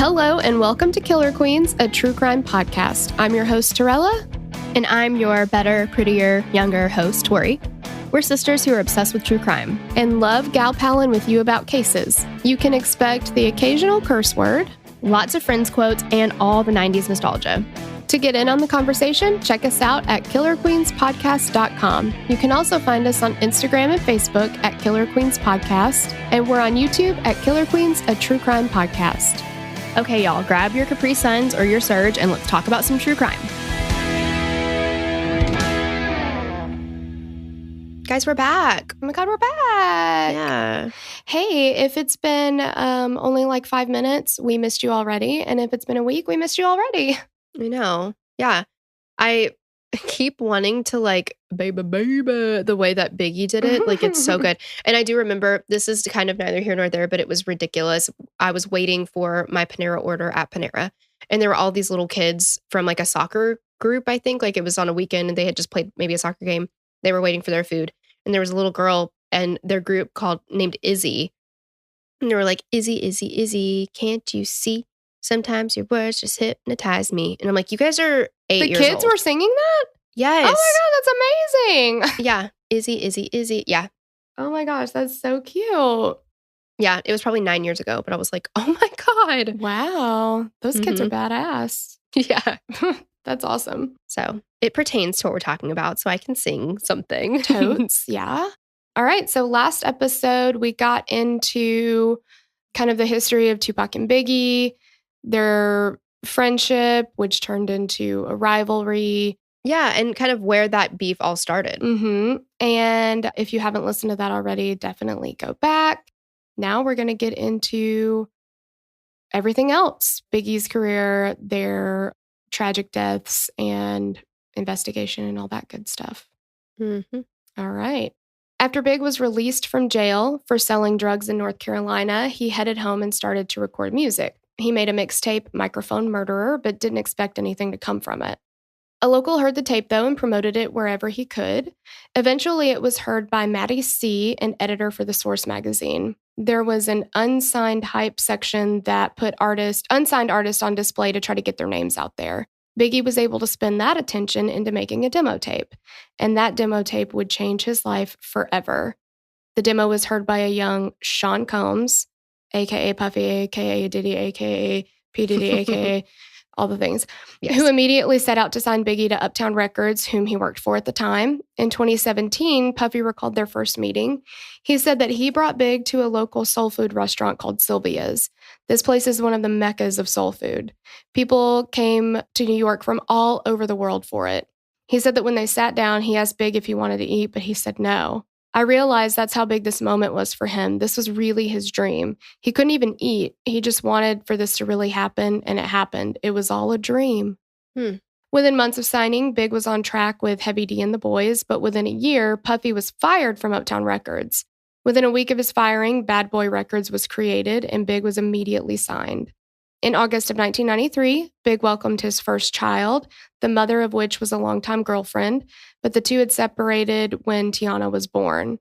Hello and welcome to Killer Queens, a true crime podcast. I'm your host, Torella. And I'm your better, prettier, younger host, Tori. We're sisters who are obsessed with true crime. And love gal-palin with you about cases. You can expect the occasional curse word, lots of Friends quotes, and all the 90s nostalgia. To get in on the conversation, check us out at killerqueenspodcast.com. You can also find us on Instagram and Facebook at Killer Queens Podcast, and we're on YouTube at Killer Queens, a true crime podcast. Okay, y'all, grab your Capri Suns or your Surge, and let's talk about some true crime. Guys, we're back. Oh my God, we're back. Yeah. Hey, if it's been only like 5 minutes, we missed you already. And if it's been a week, we missed you already. I know. Yeah. I keep wanting to like, baby, the way that Biggie did it. Like, it's so good. And I do remember, this is kind of neither here nor there, but it was ridiculous. I was waiting for my Panera order at Panera. And there were all these little kids from like a soccer group, I think. Like, it was on a weekend and they had just played maybe a soccer game. They were waiting for their food. And there was a little girl and their group named Izzy. And they were like, Izzy, Izzy, Izzy, can't you see? Sometimes your words just hypnotize me. And I'm like, you guys are 8 years old. The kids were singing that? Yes. Oh my God, that's amazing. Yeah. Izzy, Izzy, Izzy. Yeah. Oh my gosh, that's so cute. Yeah. It was probably 9 years ago, but I was like, oh my God. Wow. Those kids are badass. Yeah. That's awesome. So it pertains to what we're talking about, so I can sing something. Totes, yeah. All right, so last episode, we got into kind of the history of Tupac and Biggie, their friendship, which turned into a rivalry. Yeah, and kind of where that beef all started. And if you haven't listened to that already, definitely go back. Now we're going to get into everything else. Biggie's career, their tragic deaths, and investigation and all that good stuff. All right. After Big was released from jail for selling drugs in North Carolina, he headed home and started to record music. He made a mixtape, Microphone Murderer, but didn't expect anything to come from it. A local heard the tape, though, and promoted it wherever he could. Eventually, it was heard by Maddie C., an editor for The Source magazine. There was an unsigned hype section that put unsigned artists on display to try to get their names out there. Biggie was able to spend that attention into making a demo tape, and that demo tape would change his life forever. The demo was heard by a young Sean Combs, a.k.a. Puffy, a.k.a. Diddy, a.k.a. P. Diddy, a.k.a. all the things, who immediately set out to sign Biggie to Uptown Records, whom he worked for at the time. In 2017, Puffy recalled their first meeting. He said that he brought Big to a local soul food restaurant called Sylvia's. This place is one of the meccas of soul food. People came to New York from all over the world for it. He said that when they sat down, he asked Big if he wanted to eat, but he said no. I realized that's how big this moment was for him. This was really his dream. He couldn't even eat. He just wanted for this to really happen, and it happened. It was all a dream. Within months of signing, Big was on track with Heavy D and the Boys, but within a year, Puffy was fired from Uptown Records. Within a week of his firing, Bad Boy Records was created, and Big was immediately signed. In August of 1993, Big welcomed his first child, the mother of which was a longtime girlfriend, but the two had separated when Tiana was born.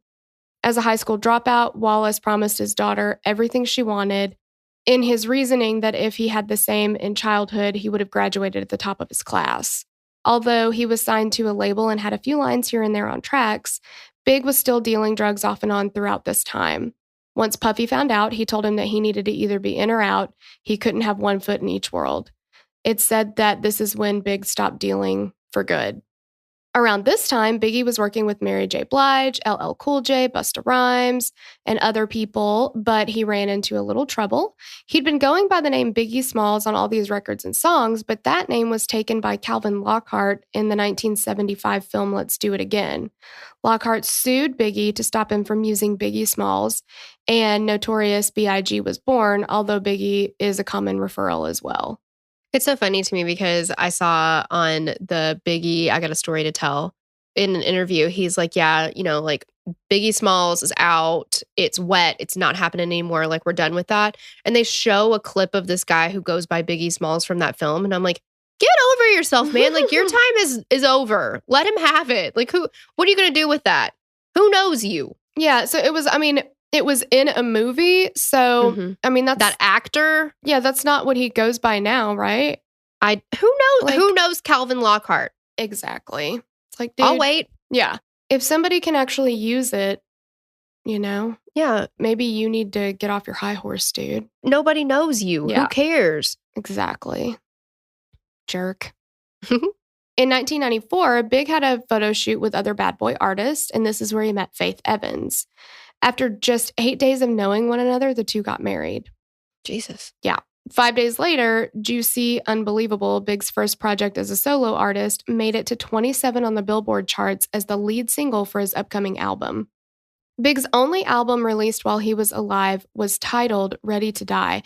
As a high school dropout, Wallace promised his daughter everything she wanted, in his reasoning that if he had the same in childhood, he would have graduated at the top of his class. Although he was signed to a label and had a few lines here and there on tracks, Big was still dealing drugs off and on throughout this time. Once Puffy found out, he told him that he needed to either be in or out. He couldn't have one foot in each world. It's said that this is when Big stopped dealing for good. Around this time, Biggie was working with Mary J. Blige, LL Cool J, Busta Rhymes, and other people, but he ran into a little trouble. He'd been going by the name Biggie Smalls on all these records and songs, but that name was taken by Calvin Lockhart in the 1975 film Let's Do It Again. Lockhart sued Biggie to stop him from using Biggie Smalls, and Notorious B.I.G. was born, although Biggie is a common referral as well. It's so funny to me because I saw on the Biggie, I Got a Story to Tell, in an interview, he's like, yeah, like Biggie Smalls is out. It's wet. It's not happening anymore. Like, we're done with that. And they show a clip of this guy who goes by Biggie Smalls from that film. And I'm like, get over yourself, man. Like, your time is over. Let him have it. Like, what are you going to do with that? Who knows you? Yeah. So it was, It was in a movie, so I mean that actor. Yeah, that's not what he goes by now, right? Who knows? Like- who knows Calvin Lockhart? Exactly. It's like, dude, I'll wait. Yeah. If somebody can actually use it, you know, Yeah. maybe you need to get off your high horse, dude. Nobody knows you. Yeah. Who cares? Exactly. Jerk. In 1994, Big had a photo shoot with other bad boy artists, and this is where he met Faith Evans. After just 8 days of knowing one another, the two got married. Jesus. Yeah. 5 days later, Juicy Unbelievable, Big's first project as a solo artist, made it to 27 on the Billboard charts as the lead single for his upcoming album. Big's only album released while he was alive was titled Ready to Die.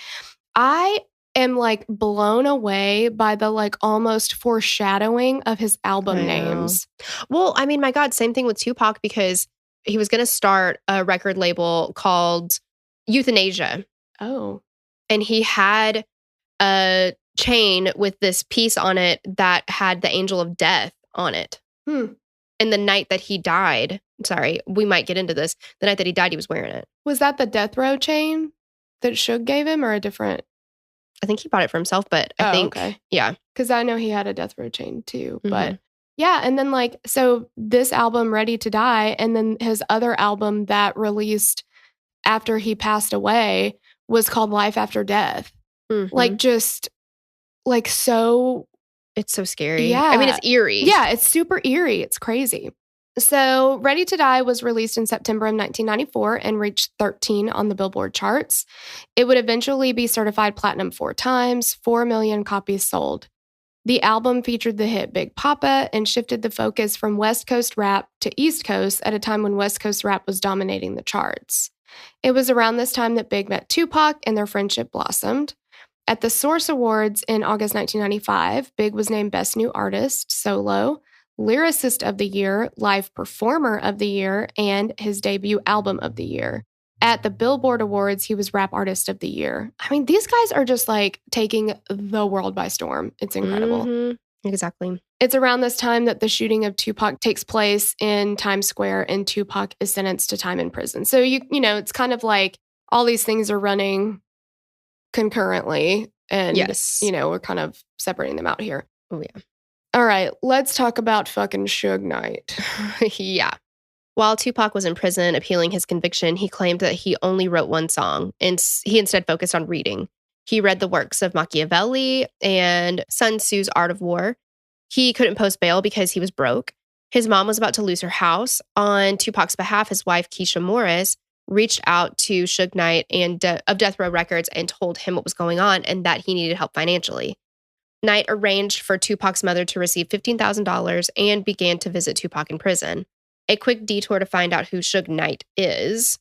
I am like blown away by the like almost foreshadowing of his album names. Well, I mean, my God, same thing with Tupac, because he was going to start a record label called Euthanasia. Oh. And he had a chain with this piece on it that had the angel of death on it. And the night that he died, sorry, we might get into this. The night that he died, he was wearing it. Was that the death row chain that Suge gave him, or a different? I think he bought it for himself, but I think, okay. Yeah. Because I know he had a death row chain too. But yeah, and then like, so this album, Ready to Die, and then his other album that released after he passed away was called Life After Death. Like, just like, so. It's so scary. Yeah. I mean, it's eerie. Yeah, it's super eerie. It's crazy. So Ready to Die was released in September of 1994 and reached 13 on the Billboard charts. It would eventually be certified platinum 4 times, 4 million copies sold. The album featured the hit Big Papa and shifted the focus from West Coast rap to East Coast at a time when West Coast rap was dominating the charts. It was around this time that Big met Tupac and their friendship blossomed. At the Source Awards in August 1995, Big was named Best New Artist, Solo, Lyricist of the Year, Live Performer of the Year, and his debut album of the year. At the Billboard Awards, he was Rap Artist of the Year. I mean, these guys are just like taking the world by storm. It's incredible. Exactly. It's around this time that the shooting of Tupac takes place in Times Square, and Tupac is sentenced to time in prison. So, you know, it's kind of like all these things are running concurrently. And, you know, we're kind of separating them out here. Oh, yeah. All right, let's talk about fucking Suge Knight. Yeah. While Tupac was in prison appealing his conviction, he claimed that he only wrote one song, and he instead focused on reading. He read the works of Machiavelli and Sun Tzu's Art of War. He couldn't post bail because he was broke. His mom was about to lose her house. On Tupac's behalf, his wife, Keisha Morris, reached out to Suge Knight and of Death Row Records and told him what was going on and that he needed help financially. Knight arranged for Tupac's mother to receive $15,000 and began to visit Tupac in prison. A quick detour to find out who Suge Knight is.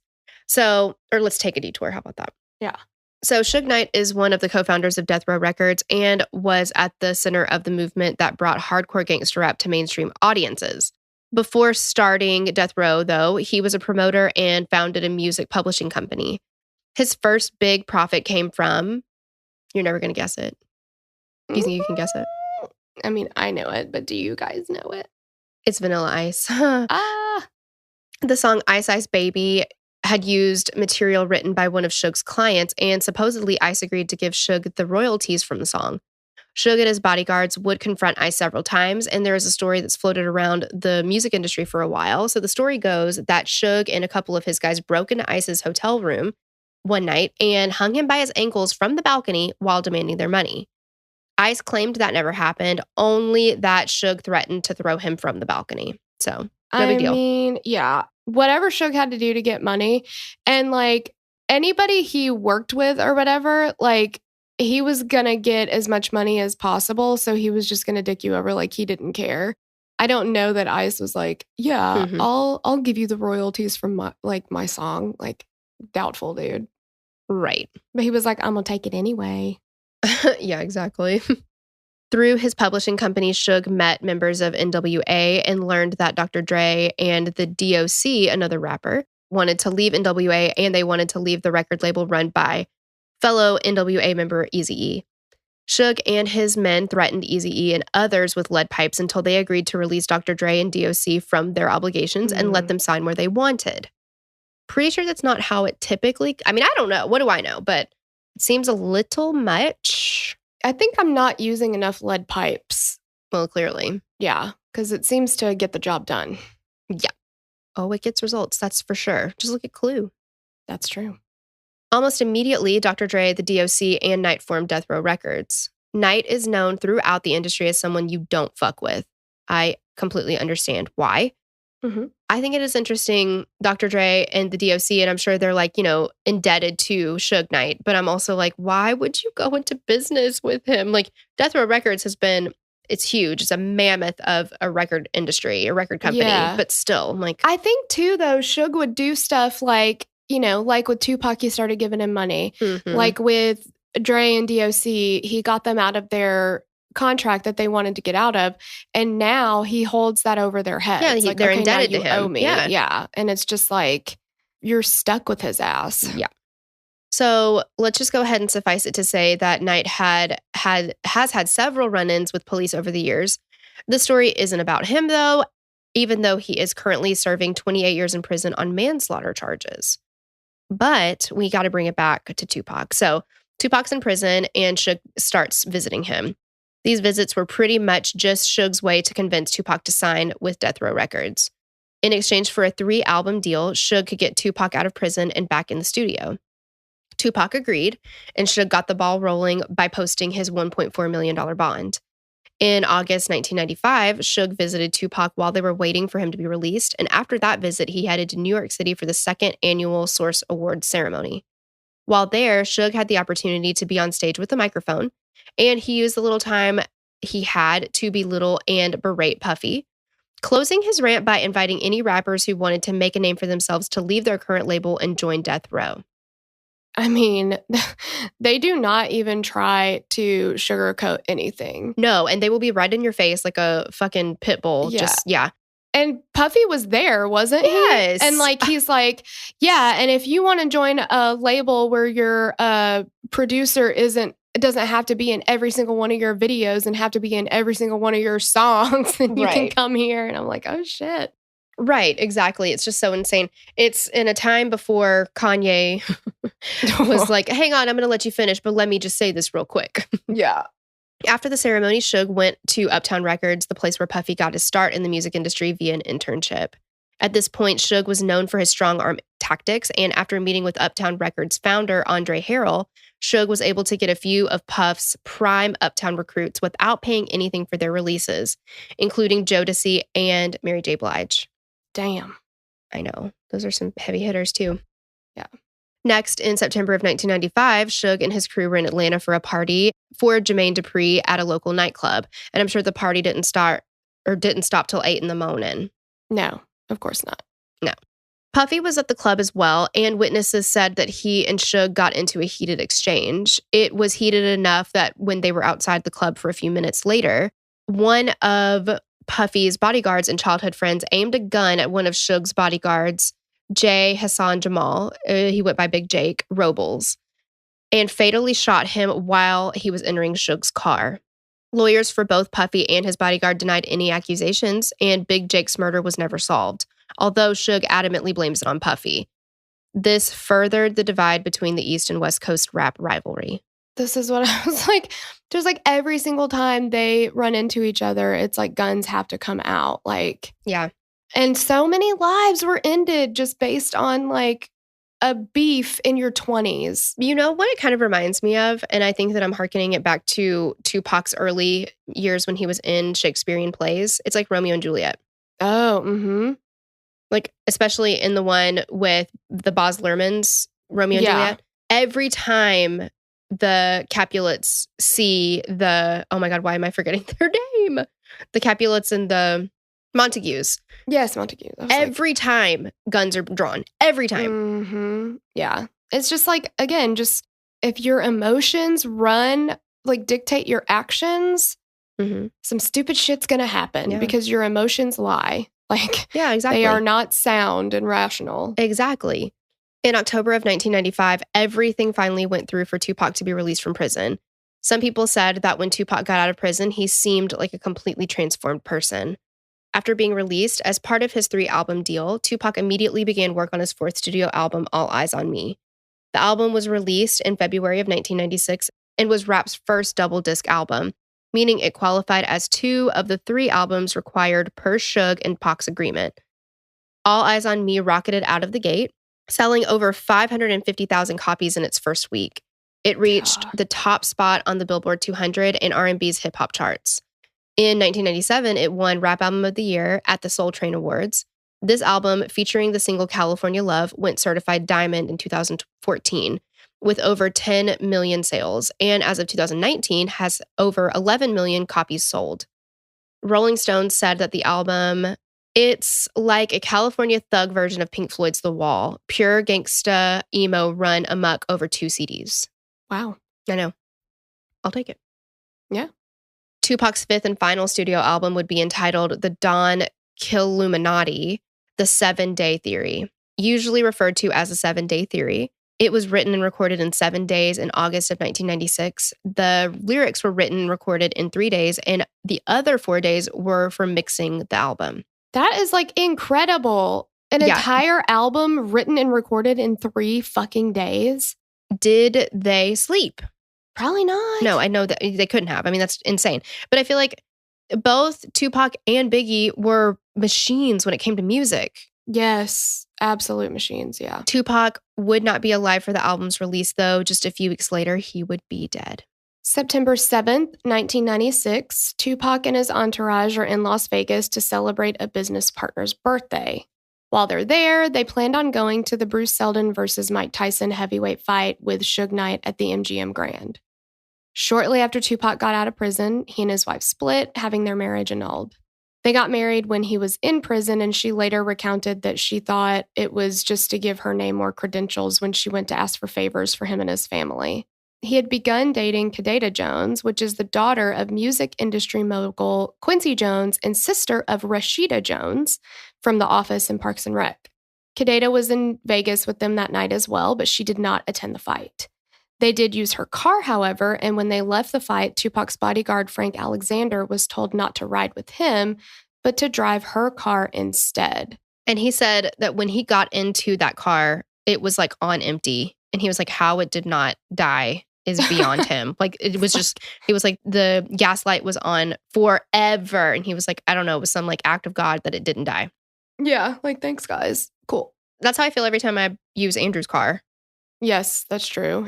Or let's take a detour. How about that? Yeah. So Suge Knight is one of the co-founders of Death Row Records and was at the center of the movement that brought hardcore gangster rap to mainstream audiences. Before starting Death Row, though, he was a promoter and founded a music publishing company. His first big profit came from, you're never going to guess it. Do you think you can guess it? I mean, I know it, but do you guys know it? It's Vanilla Ice. The song Ice Ice Baby had used material written by one of Suge's clients, and supposedly Ice agreed to give Suge the royalties from the song. Suge and his bodyguards would confront Ice several times, and there is a story that's floated around the music industry for a while. So the story goes that Suge and a couple of his guys broke into Ice's hotel room one night and hung him by his ankles from the balcony while demanding their money. Ice claimed that never happened, only that Suge threatened to throw him from the balcony. So, no big deal. I mean, yeah, whatever Suge had to do to get money, and like anybody he worked with or whatever, like he was gonna get as much money as possible, so he was just gonna dick you over, like he didn't care. I don't know that Ice was like, yeah, I'll give you the royalties from my song. Like, doubtful, dude. Right. But he was like, I'm gonna take it anyway. Yeah, exactly. Through his publishing company, Suge met members of NWA and learned that Dr. Dre and the DOC, another rapper, wanted to leave NWA, and they wanted to leave the record label run by fellow NWA member Eazy-E. Suge and his men threatened Eazy-E and others with lead pipes until they agreed to release Dr. Dre and DOC from their obligations and let them sign where they wanted. Pretty sure that's not how it typically... I mean, I don't know. What do I know? But it seems a little much. I think I'm not using enough lead pipes. Well, clearly. Yeah, because it seems to get the job done. Yeah. Oh, it gets results. That's for sure. Just look at Clue. That's true. Almost immediately, Dr. Dre, the DOC, and Knight formed Death Row Records. Knight is known throughout the industry as someone you don't fuck with. I completely understand why. Mm-hmm. I think it is interesting, Dr. Dre and the DOC, and I'm sure they're like, indebted to Suge Knight, but I'm also like, why would you go into business with him? Like, Death Row Records it's huge. It's a mammoth of a record industry, a record company, but still, I'm like... I think too, though, Suge would do stuff like, like with Tupac, he started giving him money. Mm-hmm. Like with Dre and DOC, he got them out of their contract that they wanted to get out of, and now he holds that over their heads. Yeah, like, they're okay, indebted now to you him. owe me. Yeah, and it's just like you're stuck with his ass. Yeah. So let's just go ahead and suffice it to say that Knight has had several run-ins with police over the years. The story isn't about him, though, even though he is currently serving 28 years in prison on manslaughter charges. But we got to bring it back to Tupac. So Tupac's in prison, and Suge starts visiting him. These visits were pretty much just Suge's way to convince Tupac to sign with Death Row Records. In exchange for a 3-album deal, Suge could get Tupac out of prison and back in the studio. Tupac agreed, and Suge got the ball rolling by posting his $1.4 million bond. In August 1995, Suge visited Tupac while they were waiting for him to be released, and after that visit, he headed to New York City for the second annual Source Awards ceremony. While there, Suge had the opportunity to be on stage with a microphone, and he used the little time he had to belittle and berate Puffy, closing his rant by inviting any rappers who wanted to make a name for themselves to leave their current label and join Death Row. I mean, they do not even try to sugarcoat anything. No, and they will be right in your face like a fucking pit bull. Yeah. And Puffy was there, wasn't he? Yes. And like, he's like, yeah, and if you want to join a label where your producer doesn't have to be in every single one of your videos and have to be in every single one of your songs, then you can come here. And I'm like, oh shit. Right, exactly. It's just so insane. It's in a time before Kanye was like, hang on, I'm going to let you finish, but let me just say this real quick. Yeah. After the ceremony, Suge went to Uptown Records, the place where Puffy got his start in the music industry via an internship. At this point, Suge was known for his strong arm tactics, and after meeting with Uptown Records founder Andre Harrell, Suge was able to get a few of Puff's prime Uptown recruits without paying anything for their releases, including Jodeci and Mary J. Blige. Damn. I know. Those are some heavy hitters, too. Yeah. Next, in September of 1995, Suge and his crew were in Atlanta for a party for Jermaine Dupri at a local nightclub. And I'm sure the party didn't stop till 8 in the morning. No, of course not. No. Puffy was at the club as well, and witnesses said that he and Suge got into a heated exchange. It was heated enough that when they were outside the club for a few minutes later, one of Puffy's bodyguards and childhood friends aimed a gun at one of Suge's bodyguards, Jay Hassan Jamal, he went by Big Jake, Robles, and fatally shot him while he was entering Suge's car. Lawyers for both Puffy and his bodyguard denied any accusations, and Big Jake's murder was never solved, although Suge adamantly blames it on Puffy. This furthered the divide between the East and West Coast rap rivalry. This is what I was like, just like every single time they run into each other, it's like guns have to come out. Like, yeah. And so many lives were ended just based on like a beef in your 20s. You know what it kind of reminds me of? And I think that I'm hearkening it back to Tupac's early years when he was in Shakespearean plays. It's like Romeo and Juliet. Oh, mm-hmm. Like, especially in the one with the Baz Luhrmann's Romeo and Juliet. Every time the Capulets see oh my God, why am I forgetting their name? The Capulets and the Montagues. Yes, Montague. Every time guns are drawn. Every time. Mm-hmm. Yeah. It's just like, again, just if your emotions dictate your actions, some stupid shit's going to happen because your emotions lie. Like, yeah, exactly. They are not sound and rational. Exactly. In October of 1995, everything finally went through for Tupac to be released from prison. Some people said that when Tupac got out of prison, he seemed like a completely transformed person. After being released as part of his 3-album deal, Tupac immediately began work on his 4th studio album, All Eyes on Me. The album was released in February of 1996 and was Rap's first double disc album, meaning it qualified as 2 of the 3 albums required per Suge and Pac's agreement. All Eyes on Me rocketed out of the gate, selling over 550,000 copies in its first week. It reached the top spot on the Billboard 200 and R&B's hip-hop charts. In 1997, it won Rap Album of the Year at the Soul Train Awards. This album, featuring the single California Love, went certified diamond in 2014 with over 10 million sales, and as of 2019 has over 11 million copies sold. Rolling Stone said that the album, it's like a California thug version of Pink Floyd's The Wall, pure gangsta emo run amok over 2 CDs. Wow. I know. I'll take it. Yeah. Tupac's 5th and final studio album would be entitled The Don Killuminati, The 7-Day Theory, usually referred to as the 7-Day Theory. It was written and recorded in 7 days in August of 1996. The lyrics were written and recorded in 3 days, and the other 4 days were for mixing the album. That is like incredible. An entire album written and recorded in 3 fucking days. Did they sleep? Probably not. No, I know that they couldn't have. I mean, that's insane. But I feel like both Tupac and Biggie were machines when it came to music. Yes, absolute machines, yeah. Tupac would not be alive for the album's release, though. Just a few weeks later, he would be dead. September 7th, 1996, Tupac and his entourage are in Las Vegas to celebrate a business partner's birthday. While they're there, they planned on going to the Bruce Seldon versus Mike Tyson heavyweight fight with Suge Knight at the MGM Grand. Shortly after Tupac got out of prison, he and his wife split, having their marriage annulled. They got married when he was in prison, and she later recounted that she thought it was just to give her name more credentials when she went to ask for favors for him and his family. He had begun dating Kadena Jones, which is the daughter of music industry mogul Quincy Jones and sister of Rashida Jones from The Office and Parks and Rec. Kadena was in Vegas with them that night as well, but she did not attend the fight. They did use her car, however, and when they left the fight, Tupac's bodyguard, Frank Alexander, was told not to ride with him, but to drive her car instead. And he said that when he got into that car, it was like on empty. And he was like, how it did not die is beyond him. Like, it was just, it was like the gas light was on forever. And he was like, I don't know, it was some like act of God that it didn't die. Yeah, like, thanks, guys. Cool. That's how I feel every time I use Andrew's car. Yes, that's true.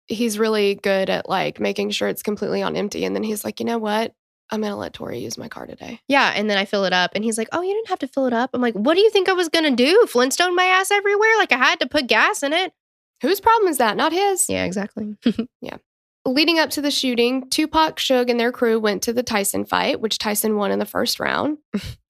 He's really good at like making sure it's completely on empty. And then he's like, you know what? I'm going to let Tori use my car today. Yeah. And then I fill it up and he's like, oh, you didn't have to fill it up. I'm like, what do you think I was going to do? Flintstone my ass everywhere? Like I had to put gas in it. Whose problem is that? Not his. Yeah, exactly. Yeah. Leading up to the shooting, Tupac, Suge, and their crew went to the Tyson fight, which Tyson won in the first round.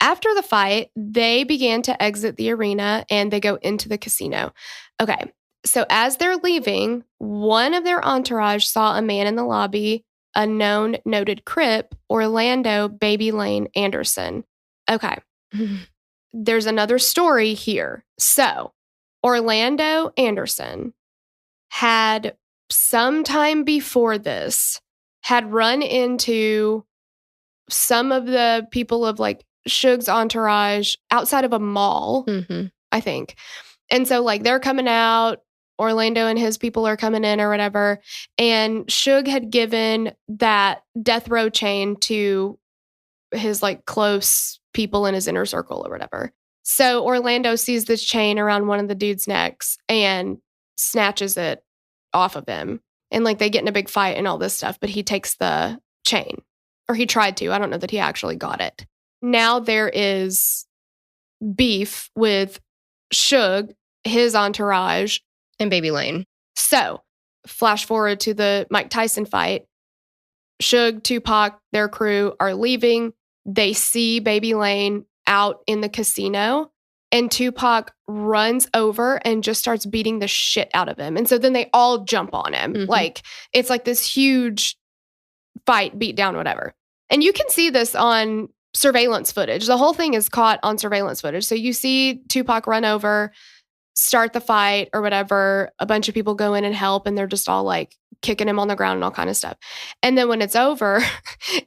After the fight, they began to exit the arena and they go into the casino. Okay. So as they're leaving, one of their entourage saw a man in the lobby, a known noted Crip, Orlando Baby Lane Anderson. Okay. There's another story here. So Orlando Anderson had sometime before this had run into some of the people of like Suge's entourage outside of a mall, I think. And so like they're coming out, Orlando and his people are coming in or whatever. And Suge had given that death row chain to his like close people in his inner circle or whatever. So Orlando sees this chain around one of the dude's necks and snatches it off of him. And like they get in a big fight and all this stuff, but he takes the chain, or he tried to. I don't know that he actually got it. Now there is beef with Suge, his entourage, and Baby Lane. So flash forward to the Mike Tyson fight. Suge, Tupac, their crew are leaving. They see Baby Lane out in the casino, and Tupac runs over and just starts beating the shit out of him. And so then they all jump on him. Like, it's like this huge fight, beat down, whatever. And you can see this on surveillance footage. The whole thing is caught on surveillance footage. So you see Tupac run over, start the fight or whatever. A bunch of people go in and help, and they're just all like kicking him on the ground and all kind of stuff. And then when it's over,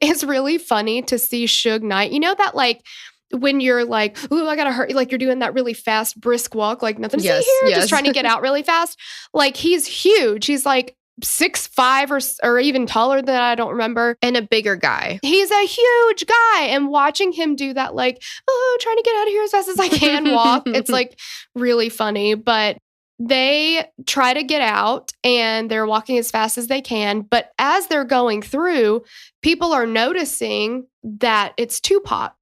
it's really funny to see Suge Knight. You know that like when you're like, ooh, I gotta hurt, like you're doing that really fast, brisk walk, like nothing to see here, just trying to get out really fast. Like he's huge. He's like 6'5" or even taller than that, I don't remember. And a bigger guy. He's a huge guy. And watching him do that, like, oh, trying to get out of here as fast as I can walk, it's like really funny. But they try to get out and they're walking as fast as they can. But as they're going through, people are noticing that it's Tupac.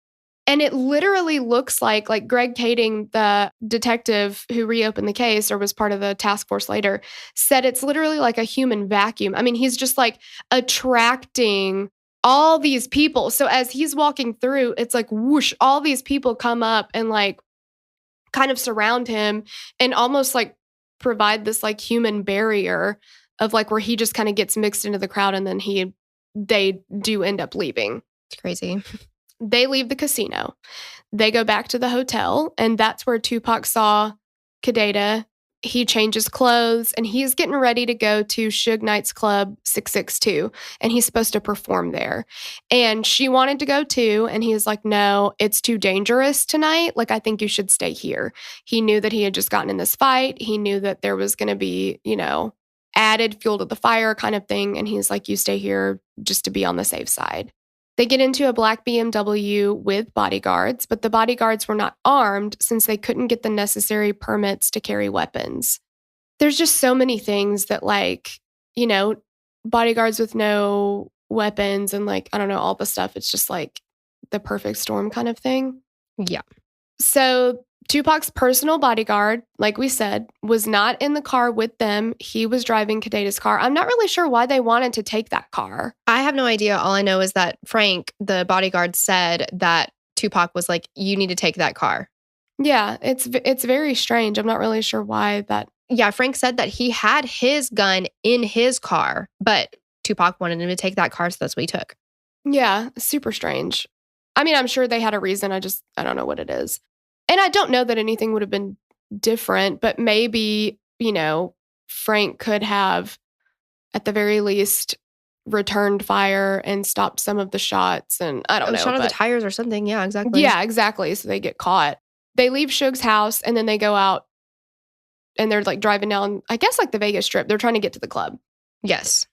And it literally looks like Greg Kading, the detective who reopened the case or was part of the task force later, said it's literally like a human vacuum. I mean, he's just like attracting all these people. So as he's walking through, it's like whoosh, all these people come up and like kind of surround him and almost like provide this like human barrier of like where he just kind of gets mixed into the crowd and then they do end up leaving. It's crazy. They leave the casino. They go back to the hotel, and that's where Tupac saw Kadeda. He changes clothes, and he's getting ready to go to Suge Knight's club 662, and he's supposed to perform there. And she wanted to go too, and he's like, no, it's too dangerous tonight. Like, I think you should stay here. He knew that he had just gotten in this fight. He knew that there was going to be, added fuel to the fire kind of thing. And he's like, you stay here just to be on the safe side. They get into a black BMW with bodyguards, but the bodyguards were not armed since they couldn't get the necessary permits to carry weapons. There's just so many things that bodyguards with no weapons and I don't know, all the stuff. It's just like the perfect storm kind of thing. Yeah. So Tupac's personal bodyguard, like we said, was not in the car with them. He was driving Kadeda's car. I'm not really sure why they wanted to take that car. I have no idea. All I know is that Frank, the bodyguard, said that Tupac was like, you need to take that car. Yeah, it's very strange. I'm not really sure why that. Yeah, Frank said that he had his gun in his car, but Tupac wanted him to take that car, so that's what he took. Yeah, super strange. I mean, I'm sure they had a reason. I don't know what it is. And I don't know that anything would have been different, but maybe, Frank could have, at the very least, returned fire and stopped some of the shots. And I don't know. Shot of the tires or something. Yeah, exactly. Yeah, exactly. So they get caught. They leave Suge's house and then they go out and they're driving down, I guess, the Vegas Strip. They're trying to get to the club. Yes.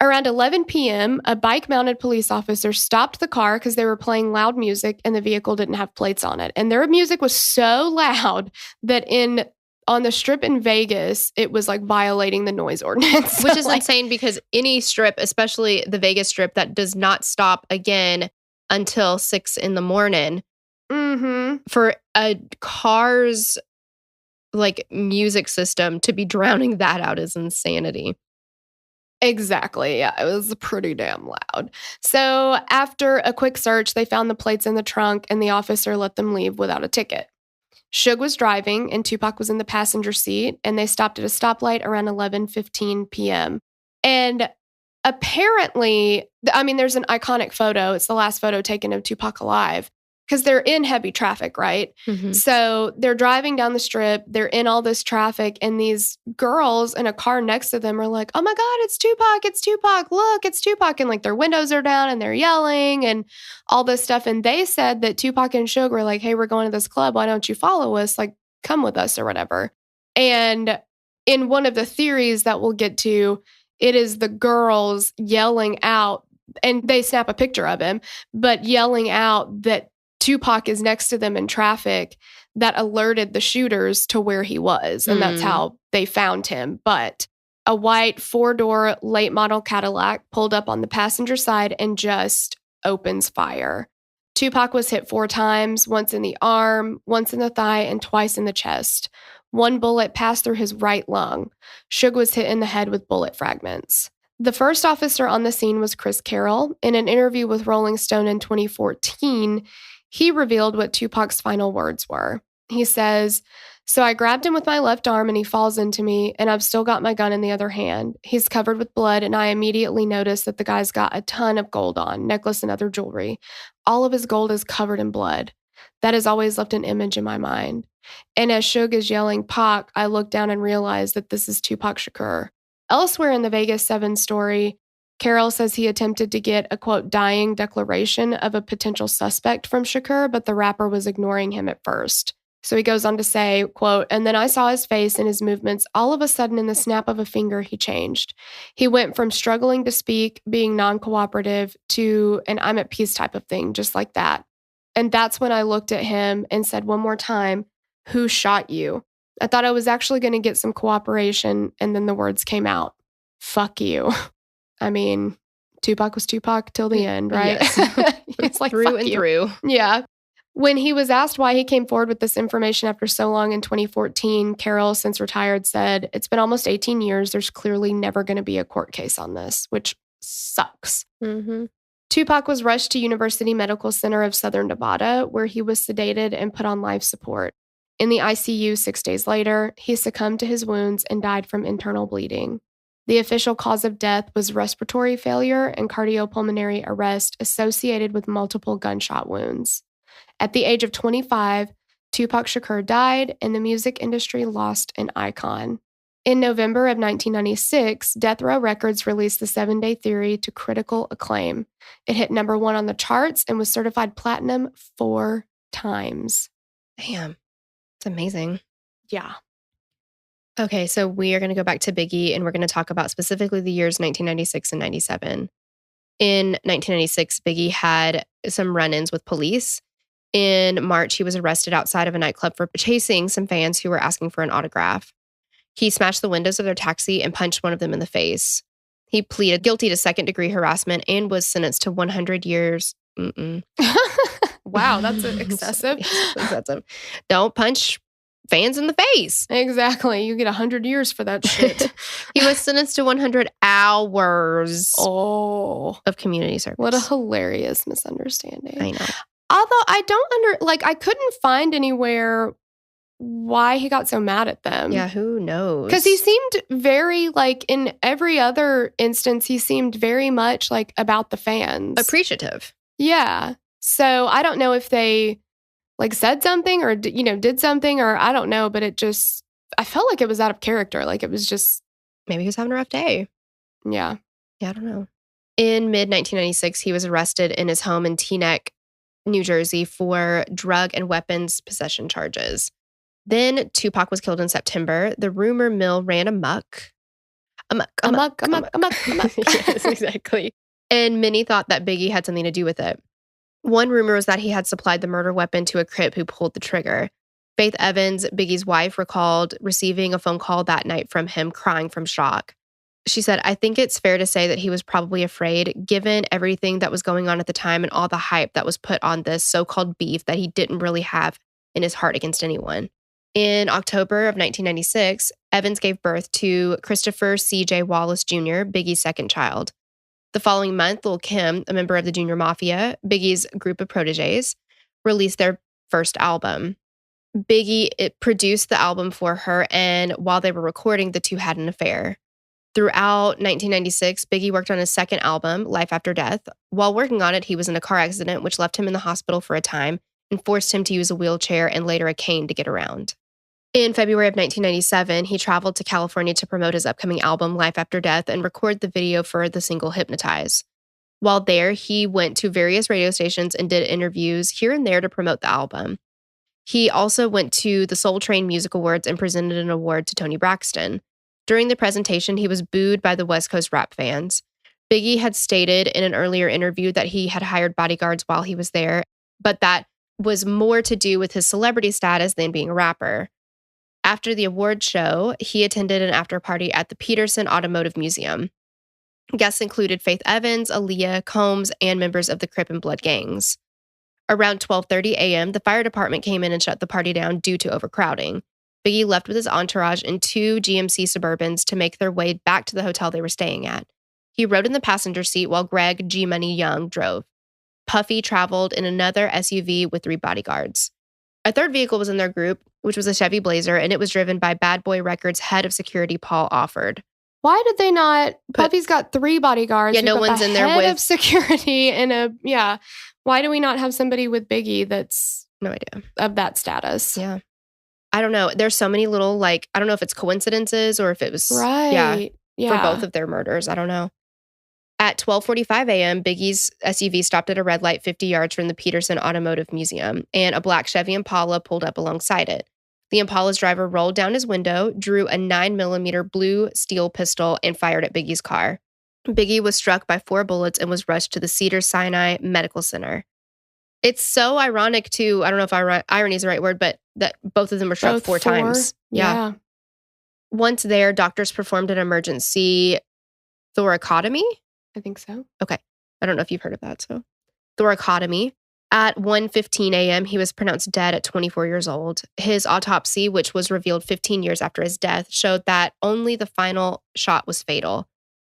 Around 11 p.m., a bike-mounted police officer stopped the car because they were playing loud music and the vehicle didn't have plates on it. And their music was so loud that on the strip in Vegas, it was violating the noise ordinance. Which is insane because any strip, especially the Vegas Strip, that does not stop again until 6 a.m. Mm-hmm. For a car's music system to be drowning that out is insanity. Exactly. Yeah, it was pretty damn loud. So after a quick search, they found the plates in the trunk and the officer let them leave without a ticket. Suge was driving and Tupac was in the passenger seat, and they stopped at a stoplight around 11:15 p.m. And apparently, there's an iconic photo. It's the last photo taken of Tupac alive because they're in heavy traffic, right? Mm-hmm. So they're driving down the strip. They're in all this traffic, and these girls in a car next to them are like, oh my God, it's Tupac. It's Tupac. Look, it's Tupac. And their windows are down and they're yelling and all this stuff. And they said that Tupac and Suge were like, hey, we're going to this club. Why don't you follow us? Come with us or whatever. And in one of the theories that we'll get to, it is the girls yelling out, and they snap a picture of him, but yelling out that Tupac is next to them in traffic, that alerted the shooters to where he was. And that's how they found him. But a white 4-door late model Cadillac pulled up on the passenger side and just opens fire. Tupac was hit 4 times, once in the arm, once in the thigh, and twice in the chest. One bullet passed through his right lung. Suge was hit in the head with bullet fragments. The first officer on the scene was Chris Carroll. In an interview with Rolling Stone in 2014, he revealed what Tupac's final words were. He says, so I grabbed him with my left arm and he falls into me, and I've still got my gun in the other hand. He's covered with blood, and I immediately noticed that the guy's got a ton of gold on, necklace and other jewelry. All of his gold is covered in blood. That has always left an image in my mind. And as Suge is yelling Pac, I look down and realize that this is Tupac Shakur. Elsewhere in the Vegas 7 story, Carroll says he attempted to get a, quote, dying declaration of a potential suspect from Shakur, but the rapper was ignoring him at first. So he goes on to say, quote, and then I saw his face and his movements. All of a sudden, in the snap of a finger, he changed. He went from struggling to speak, being non-cooperative, to an I'm at peace type of thing, just like that. And that's when I looked at him and said one more time, who shot you? I thought I was actually going to get some cooperation, and then the words came out, fuck you. I mean, Tupac was Tupac till the end, right? Yes. It's like, through and you. through. Yeah. When he was asked why he came forward with this information after so long in 2014, Carroll, since retired, said, it's been almost 18 years. There's clearly never going to be a court case on this, which sucks. Mm-hmm. Tupac was rushed to University Medical Center of Southern Nevada, where he was sedated and put on life support. In the ICU 6 days later, he succumbed to his wounds and died from internal bleeding. The official cause of death was respiratory failure and cardiopulmonary arrest associated with multiple gunshot wounds. At the age of 25, Tupac Shakur died, and the music industry lost an icon. In November of 1996, Death Row Records released the 7 Day Theory to critical acclaim. It hit number 1 on the charts and was certified platinum 4 times. Damn. It's amazing. Yeah. Okay, so we are going to go back to Biggie, and we're going to talk about specifically the years 1996 and 97. In 1996, Biggie had some run-ins with police. In March, he was arrested outside of a nightclub for chasing some fans who were asking for an autograph. He smashed the windows of their taxi and punched one of them in the face. He pleaded guilty to second-degree harassment and was sentenced to 100 years. Wow, that's excessive. Yes, excessive. Don't punch fans in the face. Exactly. You get 100 years for that shit. He was sentenced to 100 hours of community service. What a hilarious misunderstanding. I know. Although I don't I couldn't find anywhere why he got so mad at them. Yeah, who knows? Because he seemed very, in every other instance, he seemed very much, about the fans. Appreciative. Yeah. So I don't know if they, said something or, did something, or I don't know, but I felt like it was out of character. It was just. Maybe he was having a rough day. Yeah. Yeah, I don't know. In mid-1996, he was arrested in his home in Teaneck, New Jersey for drug and weapons possession charges. Then Tupac was killed in September. The rumor mill ran amok. Amok. Yes, exactly. And many thought that Biggie had something to do with it. One rumor was that he had supplied the murder weapon to a Crip who pulled the trigger. Faith Evans, Biggie's wife, recalled receiving a phone call that night from him crying from shock. She said, I think it's fair to say that he was probably afraid, given everything that was going on at the time and all the hype that was put on this so-called beef that he didn't really have in his heart against anyone. In October of 1996, Evans gave birth to Christopher C.J. Wallace Jr., Biggie's second child. The following month, Lil' Kim, a member of the Junior Mafia, Biggie's group of proteges, released their first album. Biggie produced the album for her, and while they were recording, the two had an affair. Throughout 1996, Biggie worked on his second album, Life After Death. While working on it, he was in a car accident, which left him in the hospital for a time and forced him to use a wheelchair and later a cane to get around. In February of 1997, he traveled to California to promote his upcoming album, Life After Death, and record the video for the single Hypnotize. While there, he went to various radio stations and did interviews here and there to promote the album. He also went to the Soul Train Music Awards and presented an award to Toni Braxton. During the presentation, he was booed by the West Coast rap fans. Biggie had stated in an earlier interview that he had hired bodyguards while he was there, but that was more to do with his celebrity status than being a rapper. After the award show, he attended an after party at the Peterson Automotive Museum. Guests included Faith Evans, Aaliyah, Combs, and members of the Crip and Blood gangs. Around 12:30 a.m., the fire department came in and shut the party down due to overcrowding. Biggie left with his entourage in 2 GMC Suburbans to make their way back to the hotel they were staying at. He rode in the passenger seat while Greg G. Money Young drove. Puffy traveled in another SUV with 3 bodyguards. A third vehicle was in their group, which was a Chevy Blazer, and it was driven by Bad Boy Records head of security, Paul Offord. Why did they not? Puffy's got 3 bodyguards. Yeah, no one's in there with of security and Why do we not have somebody with Biggie that's No idea. of that status. Yeah. I don't know. There's so many little, like, I don't know if it's coincidences or if it was, Right. for both of their murders. I don't know. At 12:45 a.m., Biggie's SUV stopped at a red light 50 yards from the Peterson Automotive Museum, and a black Chevy Impala pulled up alongside it. The Impala's driver rolled down his window, drew a 9mm blue steel pistol, and fired at Biggie's car. Biggie was struck by 4 bullets and was rushed to the Cedars-Sinai Medical Center. It's so ironic, too. I don't know if irony is the right word, but that both of them were struck Both 4 times. Yeah. Once there, doctors performed an emergency thoracotomy. I think so. Okay. I don't know if you've heard of that. So, thoracotomy. At 1:15 a.m., he was pronounced dead at 24 years old. His autopsy, which was revealed 15 years after his death, showed that only the final shot was fatal.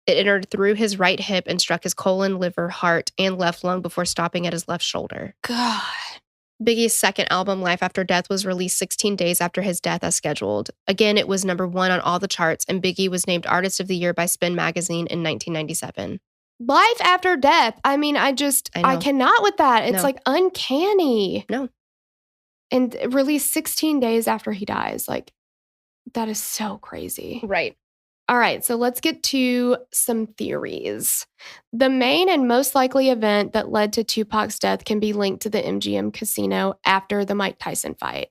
It entered through his right hip and struck his colon, liver, heart, and left lung before stopping at his left shoulder. God. Biggie's second album, Life After Death, was released 16 days after his death as scheduled. Again, it was number 1 on all the charts, and Biggie was named Artist of the Year by Spin Magazine in 1997. Life After Death. I mean, I cannot with that. It's like uncanny. No. And released 16 days after he dies. Like, that is so crazy. Right. All right, so let's get to some theories. The main and most likely event that led to Tupac's death can be linked to the MGM casino after the Mike Tyson fight.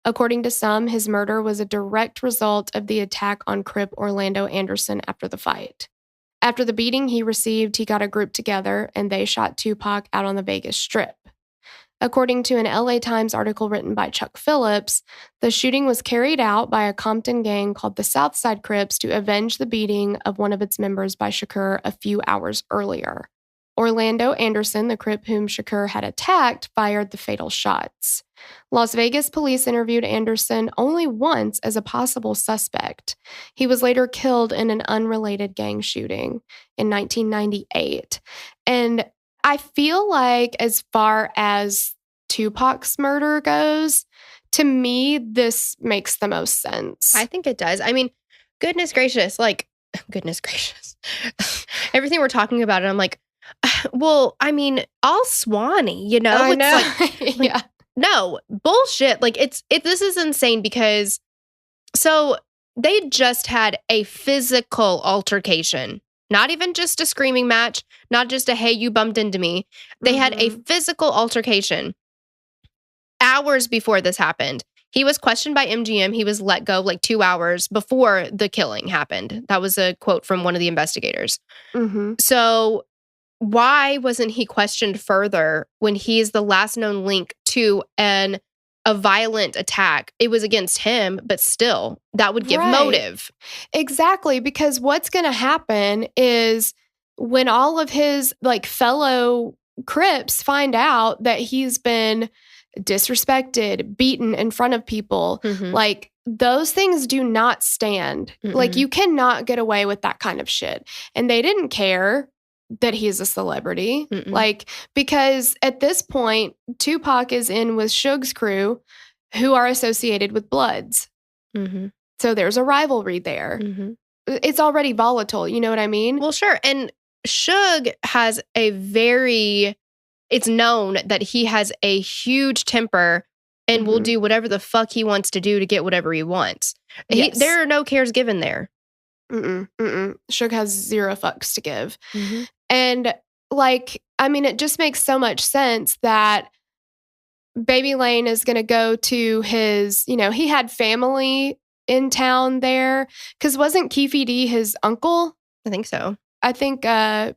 According to some, his murder was a direct result of the attack on Crip Orlando Anderson after the fight. After the beating he received, he got a group together and they shot Tupac out on the Vegas Strip. According to an LA Times article written by Chuck Phillips, the shooting was carried out by a Compton gang called the Southside Crips to avenge the beating of one of its members by Shakur a few hours earlier. Orlando Anderson, the Crip whom Shakur had attacked, fired the fatal shots. Las Vegas police interviewed Anderson only once as a possible suspect. He was later killed in an unrelated gang shooting in 1998. And I feel like as far as Tupac's murder goes, to me, this makes the most sense. I think it does. I mean, goodness gracious. Everything we're talking about, and I'm like, well, I mean, all Swanee, you know? I It's know. like, Yeah. no, bullshit. Like, this is insane because, so they just had a physical altercation. Not even just a screaming match, not just a, hey, you bumped into me. They had a physical altercation hours before this happened. He was questioned by MGM. He was let go like 2 hours before the killing happened. That was a quote from one of the investigators. So why wasn't he questioned further when he is the last known link to a violent attack? It was against him, but still, that would give motive. Exactly, because what's going to happen is when all of his like fellow Crips find out that he's been disrespected, beaten in front of people, like those things do not stand. Like you cannot get away with that kind of shit. And they didn't care that he's a celebrity. Like, because at this point, Tupac is in with Suge's crew who are associated with Bloods. So there's a rivalry there. It's already volatile. You know what I mean? Well, sure. And Suge has it's known that he has a huge temper and will do whatever the fuck he wants to do to get whatever he wants. Yes. There are no cares given there. Suge has 0 fucks to give. And like, I mean, it just makes so much sense that Baby Lane is going to go to his, he had family in town there. Because wasn't Keefe D his uncle? I think so. I think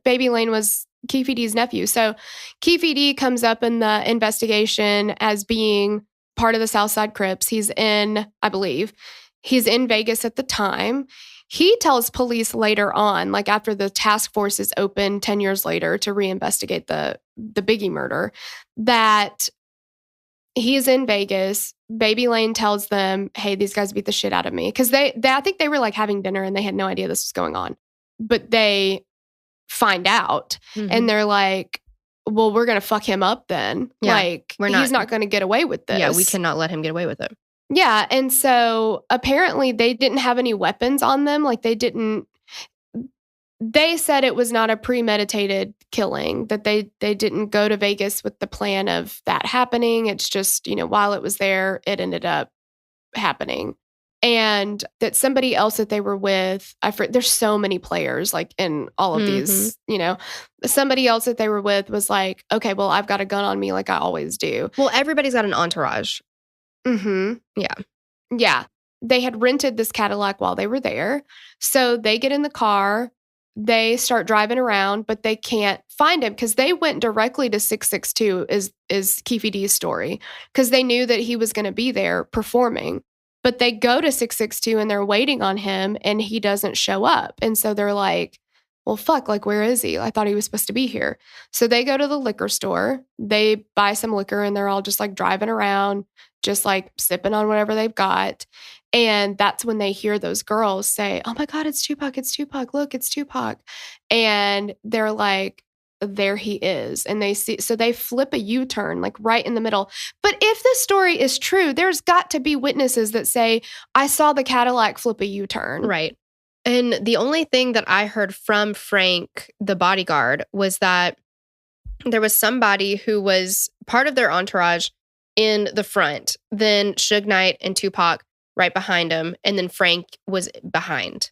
Baby Lane was Keefe D's nephew. So Keefe D comes up in the investigation as being part of the Southside Crips. I believe, he's in Vegas at the time. He tells police later on, like after the task force is open 10 years later to reinvestigate the Biggie murder, that he's in Vegas. Baby Lane tells them, hey, these guys beat the shit out of me. Because I think they were like having dinner and they had no idea this was going on. But they find out and they're like, well, we're going to fuck him up then. Yeah, like, he's not going to get away with this. Yeah, we cannot let him get away with it. Yeah. And so apparently they didn't have any weapons on them. Like they didn't they said it was not a premeditated killing, that they didn't go to Vegas with the plan of that happening. It's just, while it was there, it ended up happening. And that somebody else that they were with, there's so many players like in all of these, somebody else that they were with was like, okay, well, I've got a gun on me like I always do. Well, everybody's got an entourage. Mm-hmm. Yeah. Yeah. They had rented this Cadillac while they were there. So they get in the car, they start driving around, but they can't find him because they went directly to 662 is Keefe D's story, because they knew that he was going to be there performing. But they go to 662 and they're waiting on him and he doesn't show up. And so they're like, well, fuck, like, where is he? I thought he was supposed to be here. So they go to the liquor store, they buy some liquor, and they're all just like driving around, just like sipping on whatever they've got. And that's when they hear those girls say, oh my God, it's Tupac, look, it's Tupac. And they're like, there he is. And so they flip a U-turn like right in the middle. But if this story is true, there's got to be witnesses that say, I saw the Cadillac flip a U-turn. Right. And the only thing that I heard from Frank, the bodyguard, was that there was somebody who was part of their entourage in the front, then Suge Knight and Tupac right behind him, and then Frank was behind.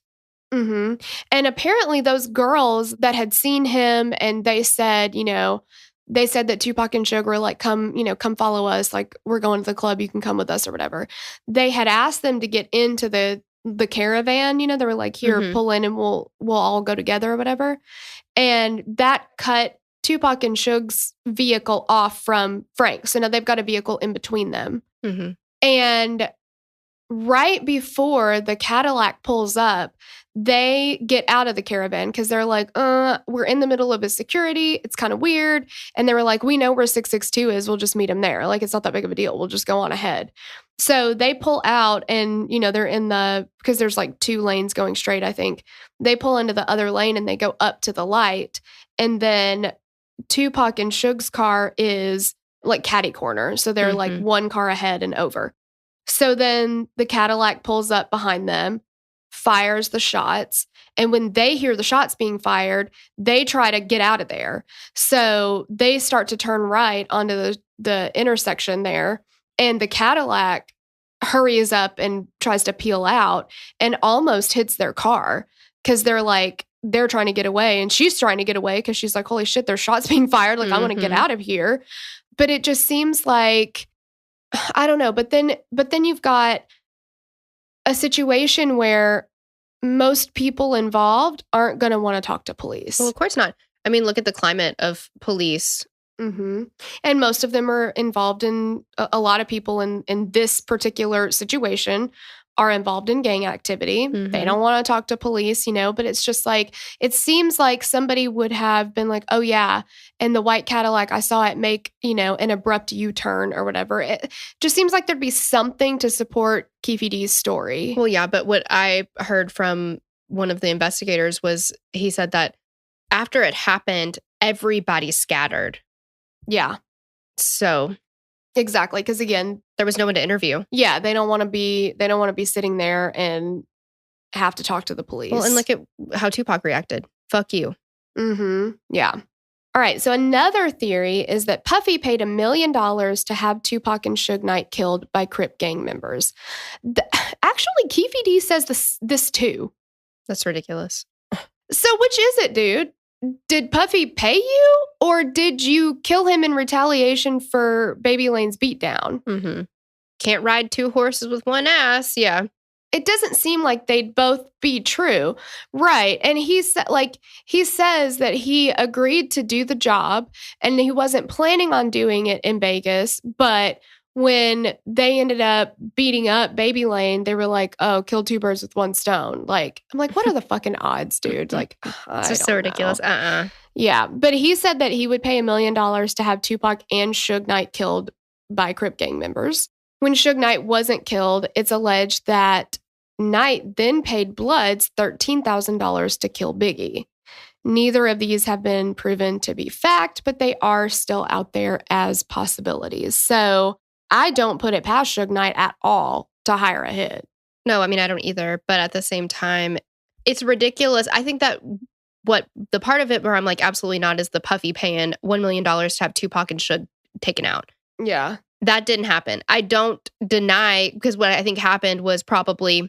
Mm-hmm. And apparently those girls that had seen him, and they said that Tupac and Suge were like, come follow us. Like, we're going to the club. You can come with us or whatever. They had asked them to get into the caravan. They were like, here, pull in and we'll all go together or whatever. And that cut Tupac and Suge's vehicle off from Frank. So now they've got a vehicle in between them. Mm-hmm. And right before the Cadillac pulls up, they get out of the caravan because they're like, we're in the middle of a security. It's kind of weird. And they were like, we know where 662 is. We'll just meet him there. Like, it's not that big of a deal. We'll just go on ahead. So they pull out and, they're because there's like 2 lanes going straight, I think. They pull into the other lane and they go up to the light. And then Tupac and Suge's car is like catty corner. So they're like one car ahead and over. So then the Cadillac pulls up behind them, fires the shots. And when they hear the shots being fired, they try to get out of there. So they start to turn right onto the intersection there. And the Cadillac hurries up and tries to peel out and almost hits their car because they're trying to get away. And she's trying to get away because she's like, holy shit, there's shots being fired. Like, I want to get out of here. But it just seems like, I don't know. But then you've got a situation where most people involved aren't going to want to talk to police. Well, of course not. I mean, look at the climate of police. Mm-hmm. And most of them are involved in a lot of people in this particular situation are involved in gang activity. Mm-hmm. They don't want to talk to police, but it's just like, it seems like somebody would have been like, oh yeah. And the white Cadillac, I saw it make, an abrupt U-turn or whatever. It just seems like there'd be something to support Keefe D's story. Well, yeah. But what I heard from one of the investigators was he said that after it happened, everybody scattered. Yeah. So. Exactly. Because again, there was no one to interview. Yeah. They don't want to be sitting there and have to talk to the police. Well, and look at how Tupac reacted. Fuck you. Mm-hmm. Yeah. All right. So another theory is that Puffy paid $1 million to have Tupac and Suge Knight killed by Crip gang members. Actually, Keefe D says this too. That's ridiculous. So which is it, dude? Did Puffy pay you, or did you kill him in retaliation for Baby Lane's beatdown? Mm-hmm. Can't ride 2 horses with one ass. Yeah. It doesn't seem like they'd both be true. Right. And he says that he agreed to do the job and he wasn't planning on doing it in Vegas, but when they ended up beating up Baby Lane, they were like, oh, kill 2 birds with 1 stone. Like, I'm like, what are the fucking odds, dude? Like, it's just so ridiculous. Yeah. But he said that he would pay $1 million to have Tupac and Suge Knight killed by Crip gang members. When Suge Knight wasn't killed, it's alleged that Knight then paid Bloods $13,000 to kill Biggie. Neither of these have been proven to be fact, but they are still out there as possibilities. So I don't put it past Suge Knight at all to hire a hit. No, I mean, I don't either. But at the same time, it's ridiculous. I think that what the part of it where I'm like, absolutely not, is the Puffy paying $1 million to have Tupac and Suge taken out. Yeah. That didn't happen. I don't deny, because what I think happened was probably,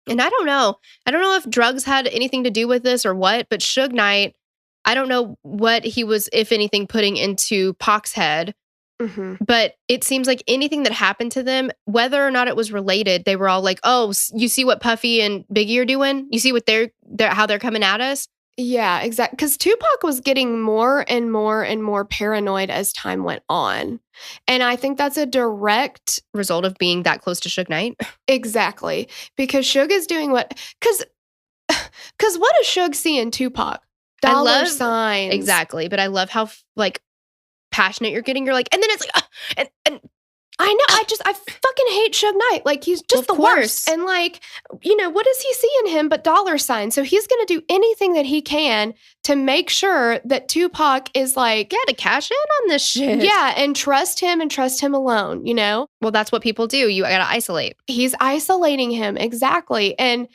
and I don't know if drugs had anything to do with this or what, but Suge Knight, I don't know what he was, if anything, putting into Pac's head. Mm-hmm. But it seems like anything that happened to them, whether or not it was related, they were all like, oh, you see what Puffy and Biggie are doing? You see what they're how they're coming at us? Yeah, exactly. Because Tupac was getting more and more and more paranoid as time went on. And I think that's a direct result of being that close to Suge Knight. Exactly. Because Suge is doing what... Because what does Suge see in Tupac? Dollar signs. Exactly. But I love how, like, passionate you're getting. You're like, and then it's like, and I know. I fucking hate Suge Knight. Like, he's just the worst. And like, what does he see in him but dollar signs? So he's going to do anything that he can to make sure that Tupac is like, to cash in on this shit. Yeah, and trust him alone, Well, that's what people do. You got to isolate. He's isolating him. Exactly. And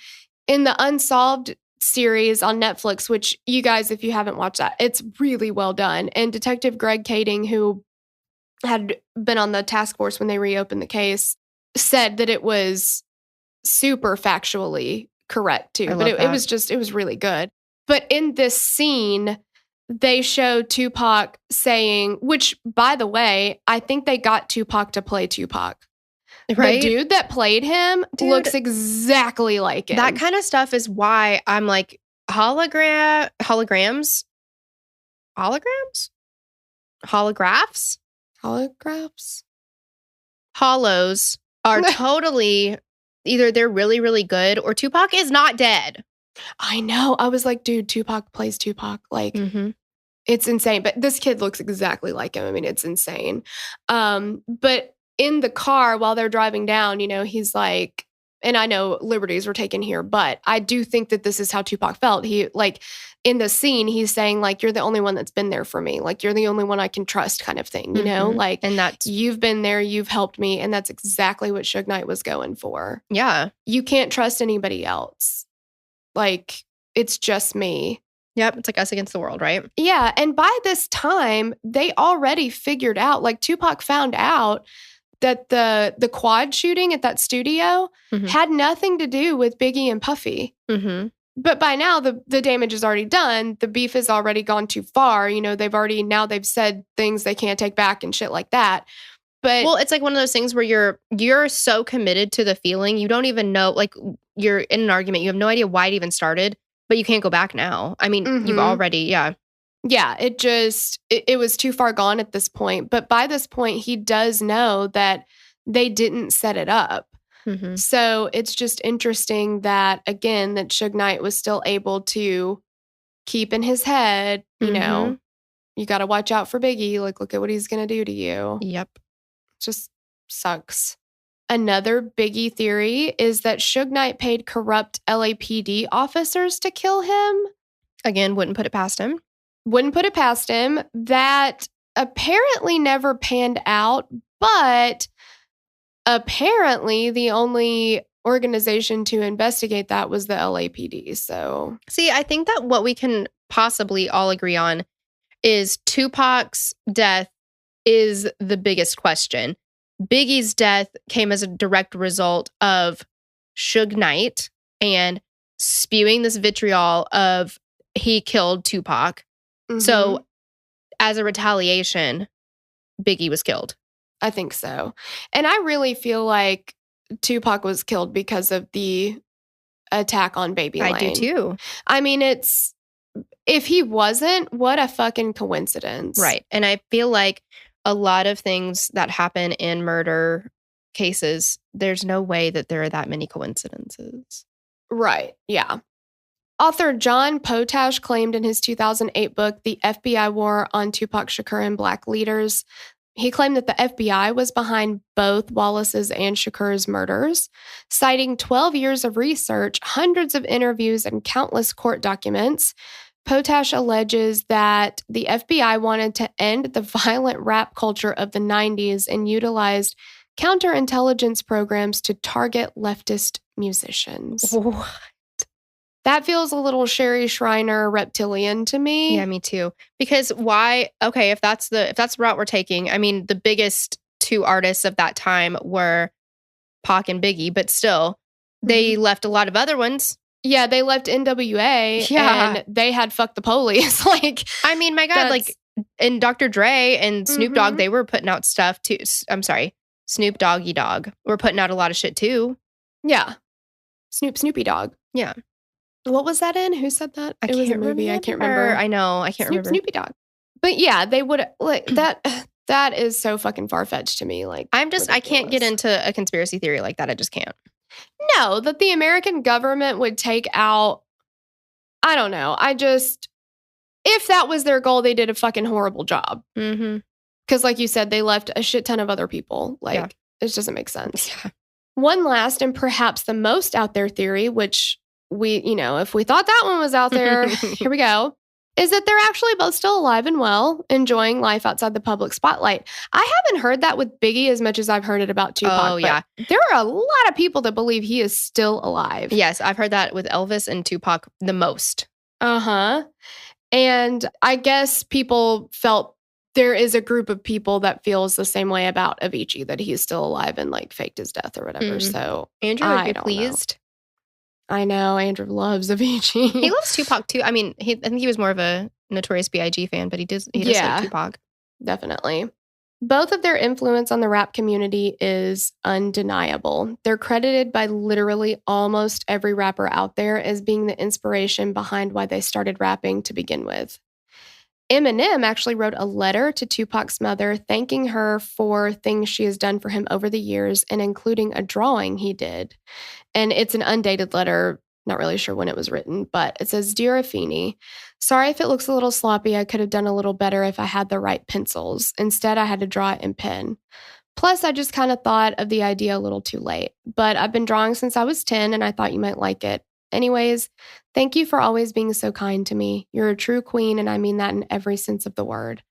in the Unsolved series on Netflix, which you guys, if you haven't watched that, it's really well done. And Detective Greg Kading, who had been on the task force when they reopened the case, said that it was super factually correct too. But it was really good. But in this scene, they show Tupac saying, which, by the way, I think they got Tupac to play Tupac. Right? The dude that played him looks exactly like him. That kind of stuff is why I'm like, holographs? Hollows are totally, either they're really, really good or Tupac is not dead. I know. I was like, dude, Tupac plays Tupac. Like, It's insane. But this kid looks exactly like him. I mean, it's insane. But in the car while they're driving down, he's like, and I know liberties were taken here, but I do think that this is how Tupac felt. He, like, in the scene, he's saying, like, you're the only one that's been there for me. Like, you're the only one I can trust, kind of thing, Like, and that's, you've been there, you've helped me. And that's exactly what Suge Knight was going for. Yeah. You can't trust anybody else. Like, it's just me. Yep. It's like us against the world, right? Yeah. And by this time, they already figured out, like, Tupac found out that the quad shooting at that studio had nothing to do with Biggie and Puffy. But by now, the damage is already done. The beef has already gone too far. They've said things they can't take back and shit like that. But well, it's like one of those things where you're so committed to the feeling, you don't even know, like, you're in an argument, you have no idea why it even started, but you can't go back now. I mean, you've already, yeah. Yeah, it was too far gone at this point. But by this point, he does know that they didn't set it up. So it's just interesting that, again, that Suge Knight was still able to keep in his head, you got to watch out for Biggie. Like, look at what he's going to do to you. Yep. Just sucks. Another Biggie theory is that Suge Knight paid corrupt LAPD officers to kill him. Again, wouldn't put it past him. That apparently never panned out, but apparently the only organization to investigate that was the LAPD. So, see, I think that what we can possibly all agree on is Tupac's death is the biggest question. Biggie's death came as a direct result of Suge Knight and spewing this vitriol of he killed Tupac. So, as a retaliation, Biggie was killed. I think so. And I really feel like Tupac was killed because of the attack on Baby Lane. I do too. I mean, if he wasn't, what a fucking coincidence. Right. And I feel like a lot of things that happen in murder cases, there's no way that there are that many coincidences. Right. Yeah. Author John Potash claimed in his 2008 book, The FBI War on Tupac Shakur and Black Leaders, he claimed that the FBI was behind both Wallace's and Shakur's murders. Citing 12 years of research, hundreds of interviews, and countless court documents, Potash alleges that the FBI wanted to end the violent rap culture of the 90s and utilized counterintelligence programs to target leftist musicians. What? That feels a little Sherry Shriner reptilian to me. Yeah, me too. Because why? Okay, if that's the route we're taking, I mean, the biggest two artists of that time were Pac and Biggie, but still, they left a lot of other ones. Yeah, they left NWA and they had Fuck the Police. Like, I mean, my God, like, and Dr. Dre and Snoop Dogg, they were putting out stuff too. I'm sorry, Snoop Doggy Dogg were putting out a lot of shit too. Yeah. Snoopy Dogg. Yeah. What was that in? Who said that? It was a movie. I can't remember. I know. I can't remember. Snoopy Dogg. But yeah, they would like that. That is so fucking far-fetched to me. Like, I can't get into a conspiracy theory like that. I just can't. No, that the American government would take out, I don't know. If that was their goal, they did a fucking horrible job. Because like you said, they left a shit ton of other people. Like, it just doesn't make sense. Yeah. One last and perhaps the most out there theory, which if we thought that one was out there, here we go, is that they're actually both still alive and well, enjoying life outside the public spotlight. I haven't heard that with Biggie as much as I've heard it about Tupac. Oh, yeah. There are a lot of people that believe he is still alive. Yes, I've heard that with Elvis and Tupac the most. Uh-huh. And I guess people felt there is a group of people that feels the same way about Avicii, that he's still alive and like faked his death or whatever. So Andrew would be pleased. I know. Andrew loves Avicii. He loves Tupac too. I mean, I think he was more of a Notorious B.I.G. fan, but he does like Tupac. Definitely. Both of their influence on the rap community is undeniable. They're credited by literally almost every rapper out there as being the inspiration behind why they started rapping to begin with. Eminem actually wrote a letter to Tupac's mother thanking her for things she has done for him over the years and including a drawing he did. And it's an undated letter, not really sure when it was written, but it says, "Dear Afeni, sorry if it looks a little sloppy. I could have done a little better if I had the right pencils. Instead, I had to draw it in pen. Plus, I just kind of thought of the idea a little too late. But I've been drawing since I was 10 and I thought you might like it. Anyways, thank you for always being so kind to me. You're a true queen, and I mean that in every sense of the word.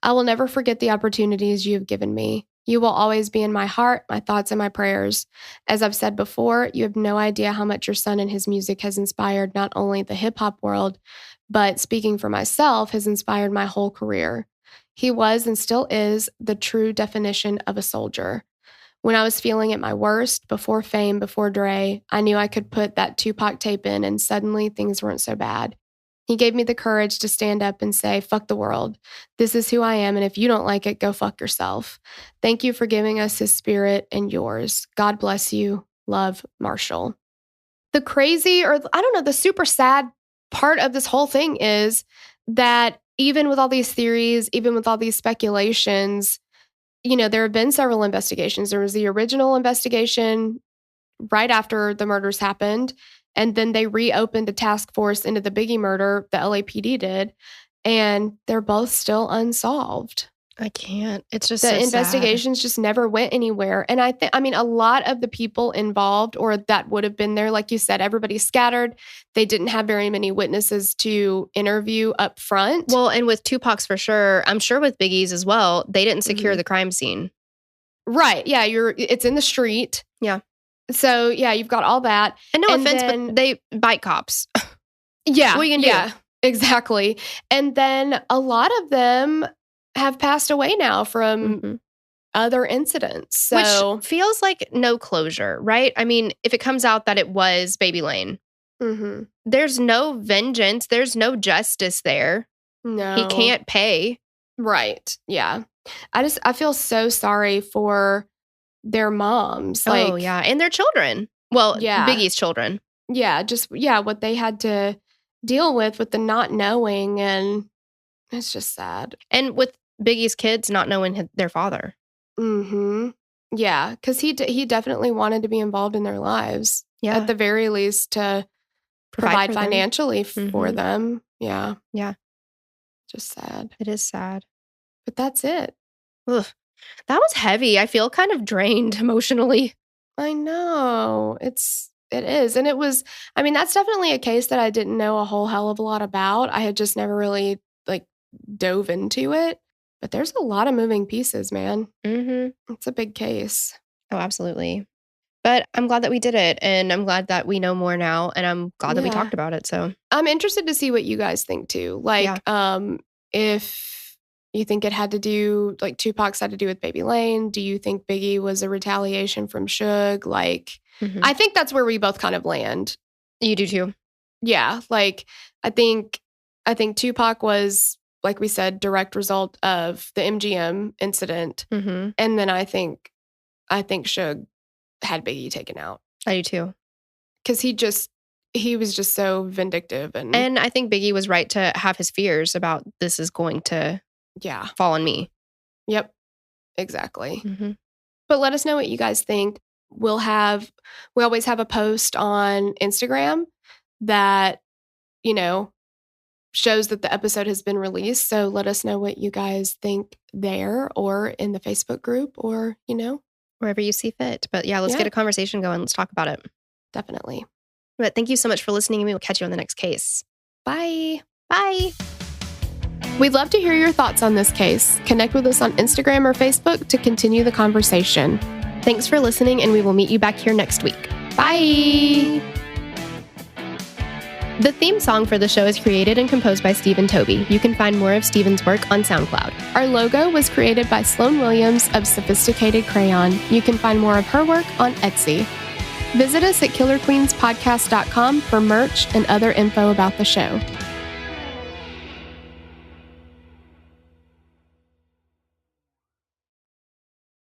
I will never forget the opportunities you have given me. You will always be in my heart, my thoughts, and my prayers. As I've said before, you have no idea how much your son and his music has inspired not only the hip-hop world, but speaking for myself, has inspired my whole career. He was and still is the true definition of a soldier. When I was feeling at my worst, before fame, before Dre, I knew I could put that Tupac tape in and suddenly things weren't so bad. He gave me the courage to stand up and say, fuck the world. This is who I am, and if you don't like it, go fuck yourself. Thank you for giving us his spirit and yours. God bless you. Love, Marshall." The crazy, or I don't know, the super sad part of this whole thing is that even with all these theories, even with all these speculations, there have been several investigations. There was the original investigation right after the murders happened, and then they reopened a task force into the Biggie murder, the LAPD did, and they're both still unsolved. I can't. It's just the investigations just never went anywhere. And I mean, a lot of the people involved or that would have been there, like you said, everybody's scattered. They didn't have very many witnesses to interview up front. Well, and with Tupac's for sure, I'm sure with Biggie's as well, they didn't secure the crime scene. Right. Yeah. It's in the street. Yeah. So yeah, you've got all that. And no offense, but they bite cops. Yeah. What are you gonna do? Yeah, exactly. And then a lot of them have passed away now from other incidents. So which feels like no closure, right? I mean, if it comes out that it was Baby Lane, there's no vengeance. There's no justice there. No. He can't pay. Right. Yeah. I feel so sorry for their moms. Oh, yeah. And their children. Well, yeah. Biggie's children. Yeah. What they had to deal with the not knowing. And it's just sad. And with Biggie's kids not knowing their father. Yeah. Because he definitely wanted to be involved in their lives. Yeah. At the very least to provide financially for them. Yeah. Yeah. Just sad. It is sad. But that's it. Ugh. That was heavy. I feel kind of drained emotionally. I know. It is. And it was, I mean, that's definitely a case that I didn't know a whole hell of a lot about. I had just never really dove into it. But there's a lot of moving pieces, man. It's a big case. Oh, absolutely. But I'm glad that we did it, and I'm glad that we know more now, and I'm glad that we talked about it. So I'm interested to see what you guys think too. Like, if you think it had to do, like Tupac's had to do with Baby Lane, do you think Biggie was a retaliation from Suge? Like, I think that's where we both kind of land. You do too. Yeah, like I think Tupac was, like we said, direct result of the MGM incident, and then I think Suge had Biggie taken out. I do too. Because he was just so vindictive. And I think Biggie was right to have his fears about this is going to fall on me. Yep, exactly. But let us know what you guys think. We always have a post on Instagram that, shows that the episode has been released. So let us know what you guys think there or in the Facebook group or, wherever you see fit. But let's get a conversation going. Let's talk about it. Definitely. But thank you so much for listening, and we will catch you on the next case. Bye. Bye. We'd love to hear your thoughts on this case. Connect with us on Instagram or Facebook to continue the conversation. Thanks for listening, and we will meet you back here next week. Bye. The theme song for the show is created and composed by Stephen Toby. You can find more of Stephen's work on SoundCloud. Our logo was created by Sloan Williams of Sophisticated Crayon. You can find more of her work on Etsy. Visit us at killerqueenspodcast.com for merch and other info about the show.